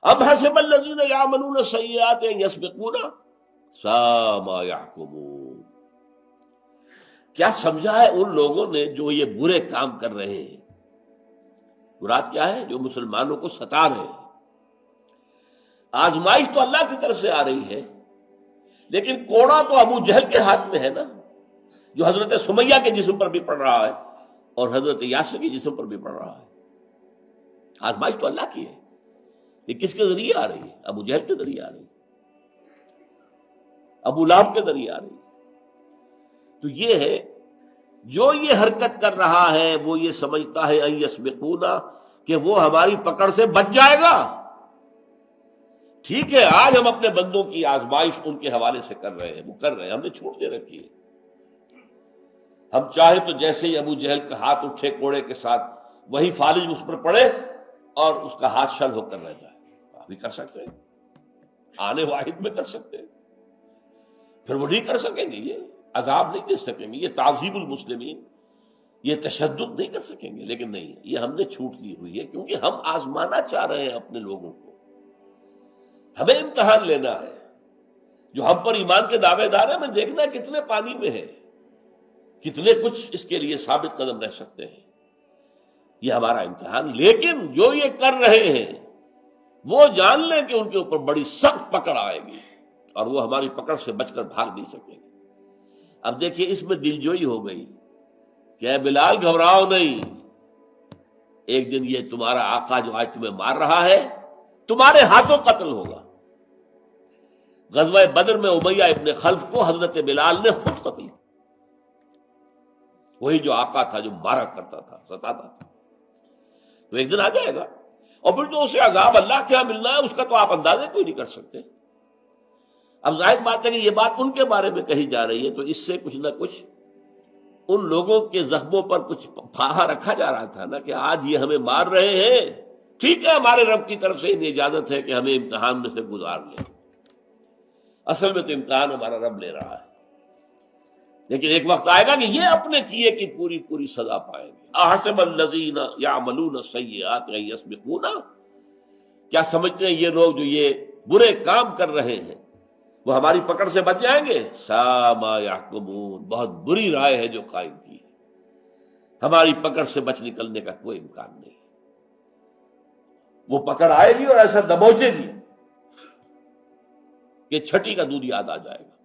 اب حسب الذین یعملون السیئات ان یسبقونا ساء ما یحکمون، کیا سمجھا ہے ان لوگوں نے جو یہ برے کام کر رہے ہیں؟ مراد کیا ہے؟ جو مسلمانوں کو ستا رہے ہیں۔ آزمائش تو اللہ کی طرف سے آ رہی ہے، لیکن کوڑا تو ابو جہل کے ہاتھ میں ہے نا، جو حضرت سمیہ کے جسم پر بھی پڑ رہا ہے اور حضرت یاسر کے جسم پر بھی پڑ رہا ہے۔ آزمائش تو اللہ کی ہے، یہ کس کے ذریعے آ رہی ہے؟ ابو جہل کے ذریعے آ رہی ہے، ابو لہب کے ذریعے آ رہی ہے۔ تو یہ ہے، جو یہ حرکت کر رہا ہے وہ یہ سمجھتا ہے ان یسبقونا، کہ وہ ہماری پکڑ سے بچ جائے گا۔ ٹھیک ہے، آج ہم اپنے بندوں کی آزمائش ان کے حوالے سے کر رہے ہیں، وہ کر رہے ہیں، ہم نے چھوٹ دے رکھی ہے۔ ہم چاہے تو جیسے ہی ابو جہل کا ہاتھ اٹھے کوڑے کے ساتھ، وہی فالج اس پر پڑے اور اس کا ہاتھ شل ہو کر رہ جائے، ابھی کر سکتے ہیں، آنے واحد میں کر سکتے ہیں۔ پھر وہ نہیں کر سکیں گے، یہ عذاب نہیں دے سکیں گے، یہ تعذیب المسلمین، یہ تشدد نہیں کر سکیں گے۔ لیکن نہیں، یہ ہم نے چھوٹ لی ہوئی ہے، کیونکہ ہم آزمانا چاہ رہے ہیں اپنے لوگوں کو، ہمیں امتحان لینا ہے۔ جو ہم پر ایمان کے دعوے دار ہیں، ہمیں دیکھنا ہے کتنے پانی میں ہے، کتنے کچھ اس کے لیے ثابت قدم رہ سکتے ہیں، یہ ہمارا امتحان۔ لیکن جو یہ کر رہے ہیں وہ جان لیں کہ ان کے اوپر بڑی سخت پکڑ آئے گی اور وہ ہماری پکڑ سے بچ کر بھاگ نہیں سکیں گے۔ اب دیکھیے اس میں دلجوئی ہو گئی کہ اے بلال گھبراؤ نہیں، ایک دن یہ تمہارا آقا جو آج تمہیں مار رہا ہے تمہارے ہاتھوں قتل ہوگا۔ غزوہ بدر میں امیہ ابن خلف کو حضرت بلال نے خود قتل کیا، وہی جو آقا تھا، جو مارا کرتا تھا، ستاتا تھا۔ تو ایک دن آ جائے گا، اور پھر جو اسے عذاب اللہ کے یہاں ملنا ہے اس کا تو آپ اندازے کوئی نہیں کر سکتے۔ اب ظاہر بات ہے کہ یہ بات ان کے بارے میں کہی جا رہی ہے، تو اس سے کچھ نہ کچھ ان لوگوں کے زخموں پر کچھ پھاہا رکھا جا رہا تھا نا، کہ آج یہ ہمیں مار رہے ہیں، ٹھیک ہے ہمارے رب کی طرف سے انہیں اجازت ہے کہ ہمیں امتحان میں سے گزار لیں، اصل میں تو امتحان ہمارا رب لے رہا ہے۔ لیکن ایک وقت آئے گا کہ یہ اپنے کیے کی پوری پوری سزا پائیں گے۔ احسب الذین یعملون السیئات ان یسبقونا، کیا سمجھتے ہیں یہ لوگ جو یہ برے کام کر رہے ہیں وہ ہماری پکڑ سے بچ جائیں گے؟ ساء ما یحکمون، بہت بری رائے ہے جو قائم کی ہے، ہماری پکڑ سے بچ نکلنے کا کوئی امکان نہیں۔ وہ پکڑ آئے گی اور ایسا دبوچے گی کہ چھٹی کا دودھ یاد آ جائے گا۔